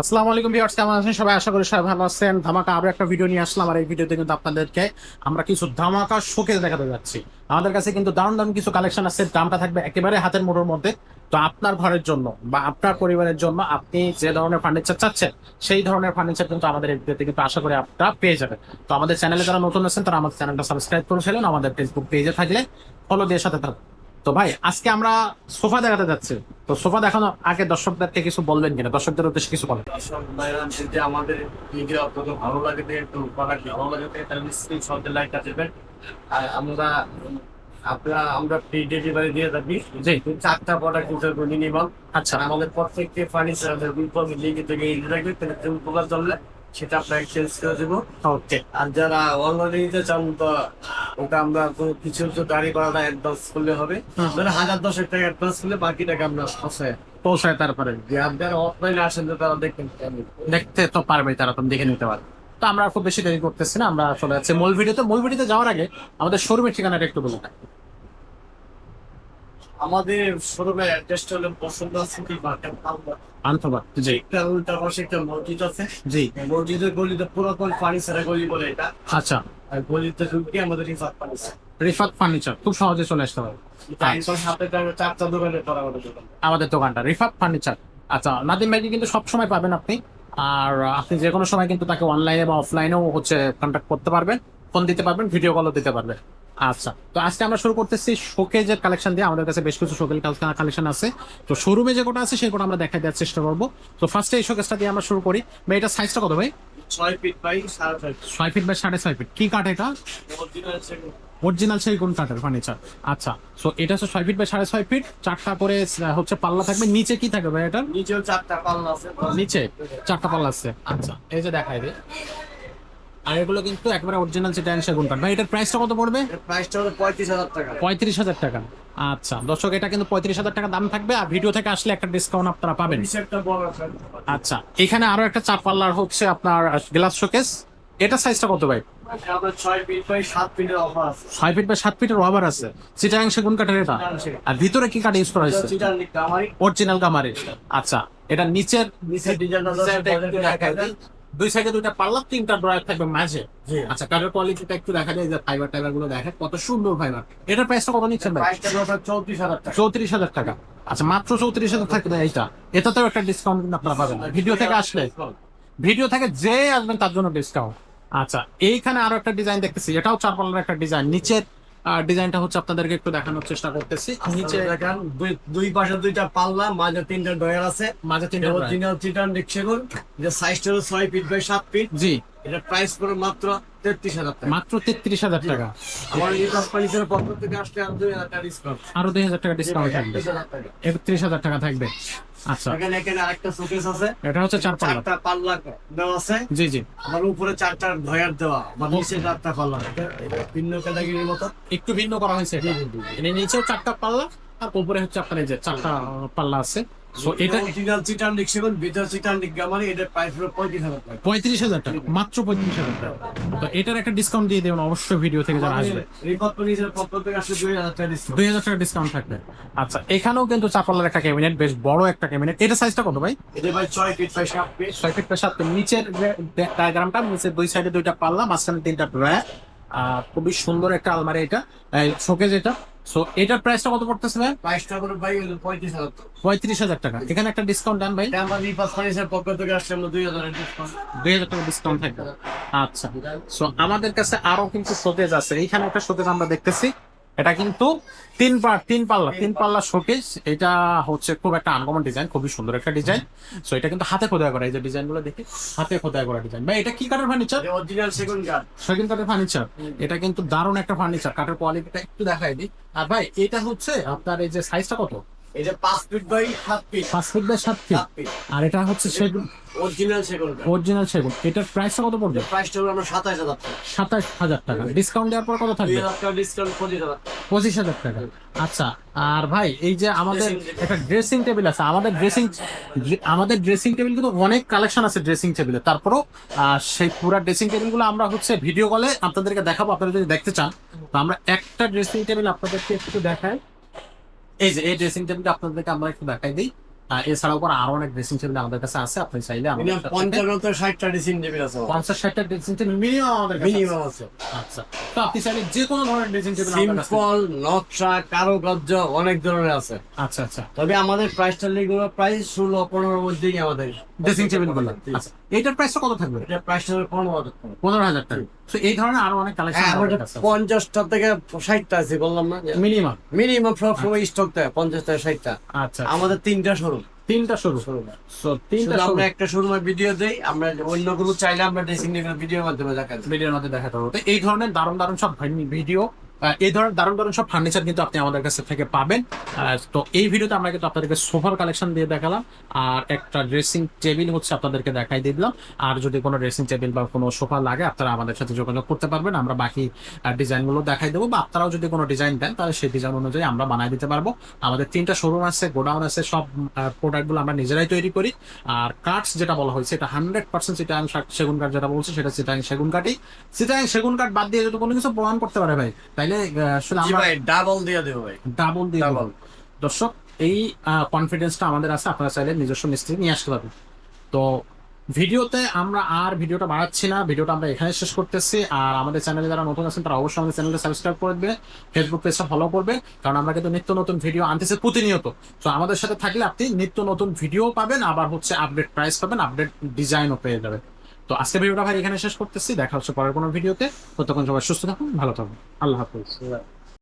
আসসালামু আলাইকুম ভিউয়ার্স, কেমন আছেন সবাই? আশা করি সবাই ভালো আছেন। ধামাকা আরো একটা ভিডিও নিয়ে আসলাম। আর এই ভিডিওতে কিন্তু আপনাদেরকে আমরা কিছু ধামাকা শোকেস দেখাতে যাচ্ছি। আমাদের কাছে কিন্তু দারুণ দারুণ কিছু কালেকশন আছে, দামটা থাকবে একেবারে হাতের মুঠোর মধ্যে। তো আপনার ঘরের জন্য বা আপনার পরিবারের জন্য আপনি যে ধরনের ফার্নিচার চাচ্ছেন সেই ধরনের ফার্নিচার কিন্তু আমাদের এই ভিডিওতে কিন্তু আশা করি আপনারা পেয়ে যাবেন। তো আমাদের চ্যানেলে যারা নতুন আছেন তারা আমাদের চ্যানেলটা সাবস্ক্রাইব করে ফেলেন, আমাদের ফেসবুক পেজে থাকলে ফলো দিয়ে সাথে থাকুন। তো ভাই, আজকে আমরা সোফা দেখাতে যাচ্ছি। তো সোফা দেখানোর আগে দর্শকদেরকে কিছু বলবেন কিনা, দর্শকদের উদ্দেশ্যে কিছু বলেন। দর্শক ভাইরা যদি আমাদের ভিডিও আপনাদের ভালো লাগে একটু প্রোডাক্ট ভালো লাগে তাহলে স্ক্রিনশট লাইকটা দেবেন। আর আমরা ফ্রি ডেলিভারি দিয়ে থাকি। জি। 4টা প্রোডাক্ট হিসেবে মিনিমাম। আচ্ছা। আর আমাদের প্রত্যেকটি ফার্নিচারের বিপরীত লিখে থেকে এই রাখবে, তাহলে যে উপকার চললে সেটা আমরা এক্সচেঞ্জ করে দেবো। ওকে। আর যারা অনলাইনে নিতে চান তো ওটা আমরা কোনো কিছু গাড়ি করাটা অ্যাডভান্স করলে হবে। ধরে 1010 টাকা অ্যাডভান্স করলে বাকি টাকা আমরা পৌঁছায় তারপরে যে আপনারা অফলাইনে আসেন তো তারা দেখেন দেখতে তো পারবে, তারা তো দেখে নিতে পারবে। তো আমরা আর খুব বেশি দেরি করতেছি না, আমরা চলে যাচ্ছি মূল ভিডিওতে যাওয়ার আগে আমাদের শোরুমের ঠিকানাটা একটু বলুন। আমাদের শোরুমের অ্যাড্রেসটা হলো বসুন্ধরা সিটি মার্কেট আন্তর্বাদ। জি। একটা উল্টা পাশে একটা মসজিদ আছে। জি। মসজিদের গলিতে পুরাতন ফার্নিচারের গলি বলে এটা। আচ্ছা। আর গলিতে ঢুকে আমাদের রিফাত ফার্নিচার। রিফাত ফার্নিচার খুব সহজে চলে আসতে পারবে। একদম সাথে 4টা দোকানে পড়া আমাদের দোকান। আমাদের দোকানটা রিফাত ফার্নিচার। আচ্ছা, নাদিম ভাইকে কিন্তু সব সময় পাবেন আপনি। আর আপনি যে কোনো সময় কিন্তু তাকে অনলাইনে বা অফলাইনেও কন্ট্যাক্ট করতে পারবেন, ফোন দিতে পারবেন, ভিডিও কলও দিতে পারবেন। আচ্ছা, তো আজকে আমরা শুরু করতেছি শোকেজের কালেকশন দিয়ে। আমাদের কাছে বেশ কিছু শোকেজ কালেকশন আছে। তো শোরুমে যে কোটা আছে সেই কোটা আমরা দেখাই দেওয়ার চেষ্টা করবো। তো ফার্স্টে এই শোকেজটা দিয়ে আমরা শুরু করি। ভাই, এটা সাইজটা কত ভাই? 6 feet by 6.5 6 feet by 6.5 feet. কি কাঠ এটা? অরিজিনাল সেগুন। অরিজিনাল সেগুন কাঠের ফার্নিচার। আচ্ছা, সো এটা হচ্ছে 6 ফিট বাই 6.5 ফিট, 4টা করে হচ্ছে পাল্লা থাকবে। নিচে কি থাকবে ভাই এটার? নিচেও 4টা পাল্লা আছে। নিচে 4টা পাল্লা আছে। আচ্ছা, এই যে দেখাই দিই। আর এগুলো কিন্তু একবারে অরিজিনাল চিটাগাং সেগুন কাঠ। ভাই, এটার প্রাইসটা কত পড়বে? প্রাইসটা হলো 35,000 টাকা। 35,000 টাকা। আচ্ছা দর্শক, এটা কিন্তু 35,000 টাকা দাম থাকবে। আর ভিডিও থেকে আসলে একটা ডিসকাউন্ট আপনারা পাবেন। একটা বড় আছে। আচ্ছা, এখানে আরো একটা 4 পাল্লার হচ্ছে আপনার গ্লাস শোকেস। এটা সাইজটা কত ভাই? আমাদের 6 ফিট বাই 7 ফিটের অফার আছে। 6 ফিট বাই 7 ফিটের রবার আছে, চিটাগাং সেগুন কাঠের এটা। আর ভিতরে কি কাঠ ইউজ করা হয়েছে? চিটার নিক আমারই অরিজিনাল গামারি। আচ্ছা, এটা নিচের নিচের ডিজাইনটা দুই সাইডে দুইটা পাল্লা, 3টা ড্রয়ার থাকবে মাঝে। জি। আচ্ছা, কাঠের কোয়ালিটিটা একটু দেখা যায়, যে ফাইবার টাইবার গুলো দেখে কত সুন্দর ফাইবার। এটার প্রাইসটা কত নিচ্ছেন ভাই? প্রাইসটা হলো 34,000 টাকা। 34,000 টাকা। আচ্ছা, মাত্র 34,000 থাকবে এইটা। এটাতেও একটা ডিসকাউন্ট কিন্তু আপনারা পাবেন ভিডিও থেকে আসলে। ভিডিও থেকে যে আসবেন তার জন্য ডিসকাউন্ট। আচ্ছা, এইখানে আরো একটা ডিজাইন দেখতেছি, এটাও 4 পাল্লার একটা ডিজাইন। নিচের ডিজাইনটা হচ্ছে আপনাদেরকে একটু দেখানোর চেষ্টা করতেছি। নিচে দেখেন দুই পাশে 2টা পাল্লা, মাঝে 3টা ডয়ার আছে। মাঝে 3টা ড্রয়ার। অরিজিনাল চিটার নিক সেগুন। এটা সাইজটা হলো 6 ফিট বাই 7 ফিট। জি। এটা প্রাইস পড়ে মাত্র 33,000 টাকা। মাত্র 33,000 টাকা। আমার এই কোম্পানির পক্ষ থেকে আসলে আর 2,000 টাকা ডিসকাউন্ট। আরো 2,000 টাকা ডিসকাউন্ট থাকবে। 31,000 টাকা থাকবে। আচ্ছা, এখানে আরেকটা শোকেস আছে। এটা হচ্ছে 4 পাল্লা। 4টা পাল্লা দেওয়া আছে। জি জি। আমার উপরে 4টা ডয়ার দেওয়া, আমার নিচে 4টা পাল্লা। এটা ভিন্ন ক্যাটাগরির মতো। একটু ভিন্ন করা হয়েছে এটা। এর নিচেও 4টা পাল্লা, আর উপরে হচ্ছে আপনার এই যে 4টা পাল্লা আছে। সো এটা অরিজিনাল চিটার নিক সেগুন, ভিতর চিটার নিক গামারি। এটা প্রাইস হলো 35,000 টাকা। 35,000 টাকা, মাত্র 35,000 টাকা। তো এটার একটা ডিসকাউন্ট দিয়ে দেবেন অবশ্যই ভিডিও থেকে যারা আসবে। রিপোর্ট নিজের পক্ষ থেকে আসলে 2,000 টাকা ডিসকাউন্ট। 2,000 টাকা ডিসকাউন্ট থাকবে। আচ্ছা, এখানেও কিন্তু 4 পাল্লার একটা ক্যাবিনেট, বেশ বড় একটা ক্যাবিনেট। এটা সাইজটা কত ভাই? এটা ভাই 6 feet by 7 feet. 6 feet by 7 feet. নিচের ডায়াগ্রামটা, নিচের দুই সাইডে 2টা পাল্লা, মাঝখানে 3টা ড্রয়ার। খুবই সুন্দর একটা আলমারি এটা, শোকেজ এটা। সো এটার প্রাইসটা কত পড়তেছে ভাই? প্রাইসটা করে ভাই হলো 35,000 টাকা। 35,000 টাকা। এখানে একটা ডিসকাউন্ট দেন ভাই। এটা আমার রিপাস ফার্নিচার পক্ষ থেকে আসলে আমরা 2,000 এর ডিসকাউন্ট। 2,000 টাকা ডিসকাউন্ট থাকবে। আচ্ছা, সো আমাদের কাছে আরো কিন্তু শোকেজ আছে। এইখানে একটা শোকেজ আমরা দেখতেছি, এটা কিন্তু 3 পাল্লা শোকেজ। এটা হচ্ছে খুব একটা আনকমন ডিজাইন, খুবই সুন্দর একটা ডিজাইন। সো এটা কিন্তু হাতে খোদাই করা, এই যে ডিজাইন গুলো দেখি হাতে খোদাই করা ডিজাইন। ভাই, এটা কি কাঠের ফার্নিচার? এটা অরিজিনাল সেগুন কাঠ। সেকেন্ড কাঠের ফার্নিচার। এটা কিন্তু দারুণ একটা ফার্নিচার, কাঠের কোয়ালিটিটা একটু দেখাই দিই। আর ভাই, এটা হচ্ছে আপনার এই যে সাইজটা কত? এটা 5 feet by 7 feet. 5 feet by 7 feet. আর এটা হচ্ছে সেগুন, অরিজিনাল সেগুন কাঠ। অরিজিনাল সেগুন। এটার প্রাইসটা কত পড়বে? প্রাইসটা হলো আমরা 27,000 টাকা। 27,000 টাকা। ডিসকাউন্ট দেওয়ার পর কত থাকবে? 2,000 টাকা ডিসকাউন্ট 25,000 টাকা। 25,000 টাকা। আচ্ছা, আর ভাই এই যে আমাদের একটা ড্রেসিং টেবিল আছে, আমাদের ড্রেসিং টেবিল কিন্তু অনেক কালেকশন আছে ড্রেসিং টেবিলে। তারপরও সেই পুরো ড্রেসিং টেবিল গুলো আমরা হচ্ছে ভিডিও কলে আপনাদেরকে দেখাবো, আপনারা যদি দেখতে চান। তো আমরা একটা ড্রেসিং টেবিল আপনাদেরকে একটু দেখাই। এই যে এই ড্রেসিং টেবিলটা আপনাদেরকে আমরা একটু দেখাই দিই। এছাড়াও পর আরো অনেক ড্রেসিং টেবিল আমাদের কাছে আছে, আপনি চাইলে আমাদের মিনিমাম সাথে 55-60টা ড্রেসিং টেবিল আছে 50-60টা ড্রেসিং টেবিল মিনিমাম আমাদের কাছে মিনিমাম আছে। আছে। আচ্ছা, তো আপনি চাইলে যে কোনো ধরনের ড্রেসিং টেবিল আমাদের কাছে। সিম্পল, নকশা, কারুকার্য অনেক ধরনের আছে। আচ্ছা আচ্ছা, তবে আমাদের প্রাইসটা লিগুলো প্রাইস 16-15 মধ্যেই আমাদের ড্রেসিং টেবিল গুলো। আচ্ছা, এইটার প্রাইসটা কত থাকবে? এটা প্রাইসটা 15,000 টাকা। 15,000 টাকা। তো এই ধরনের আরো অনেক কালেকশন হ্যাঁ, আমাদের আমাদের কাছে আছে 50টা থেকে 60টা আছে, বললাম না? মিনিমাম। মিনিমাম সব সময় স্টক থাকে 50 থেকে 60টা। আচ্ছা, আমাদের 3টা শোরুম। তিনটা শুরু। সো তিনটা শুধু শুরু আমরা একটা শোরুমের ভিডিও দেই, আমরা অন্যগুলো চাইলে আমরা ড্রেসিং টেবিল ভিডিওর মাধ্যমে দেখাই দিই। ভিডিওর মধ্যে দেখাতে হবে। তো এই ধরনের দারুণ দারুণ সব ভিডিও, এই ধরনের দারুণ দারুণ সব ফার্নিচার কিন্তু আপনি আমাদের কাছে থেকে পাবেন। তো এই ভিডিওতে আমরা কিন্তু আপনাদেরকে সোফার কালেকশন দিয়ে দেখালাম, আর একটা ড্রেসিং টেবিল হচ্ছে আপনাদেরকে দেখাই দিলাম। আর যদি কোনো ড্রেসিং টেবিল বা কোনো সোফা লাগে আপনারা আমাদের সাথে যোগাযোগ করতে পারবেন, আমরা বাকি ডিজাইনগুলো দেখাই দেবো, বা আপনারাও যদি কোনো ডিজাইন দেন তাহলে সেই ডিজাইন অনুযায়ী আমরা বানাই দিতে পারবো। আমাদের 3টা শোরুম আছে, গোডাউন আছে, সব প্রোডাক্টগুলো আমরা নিজেরাই তৈরি করি। আর কাঠ যেটা বলা হয়েছে এটা 100% চিটাগাং সেগুন কাঠ, যেটা বলছে সেটা চিটাগাং সেগুন কাঠই। চিটাগাং সেগুন কাঠ বাদ দিয়ে যদি কোনো কিছু প্রমাণ করতে পারে ভাই, তাইলে আসলে জি আমরা ভাই, ডাবল দিয়ে দেবো ভাই। ডাবল দিয়ে দেবো। ডাবল। দর্শক, এই কনফিডেন্সটা আমাদের আছে, আপনারা চাইলে নিজস্ব মিস্ত্রি নিয়ে আসতে পারবেন। তো ভিডিওতে আমরা আর ভিডিওটা বাড়াচ্ছি না, ভিডিওটা আমরা এখানে শেষ করতেছি। আর আমাদের চ্যানেলে যারা নতুন আছেন তারা অবশ্যই আমাদের চ্যানেলটা সাবস্ক্রাইব করে দেবে, ফেসবুক পেজটা ফলো করবে, কারণ আমরা কিন্তু নিত্য নতুন ভিডিও আনতেছি প্রতিনিয়ত। তো আমাদের সাথে থাকলে আপনি নিত্য নতুন ভিডিও পাবেন, আবার হচ্ছে আপডেট প্রাইস পাবেন, আপডেট ডিজাইনও পেয়ে যাবেন। তো আজকে ভিডিওটা ভাই এখানে শেষ করতেছি, দেখা হচ্ছে পরের কোনো ভিডিওতে। ততক্ষণ সবাই সুস্থ থাকুন, ভালো থাকুন, আল্লাহ হাফিজ।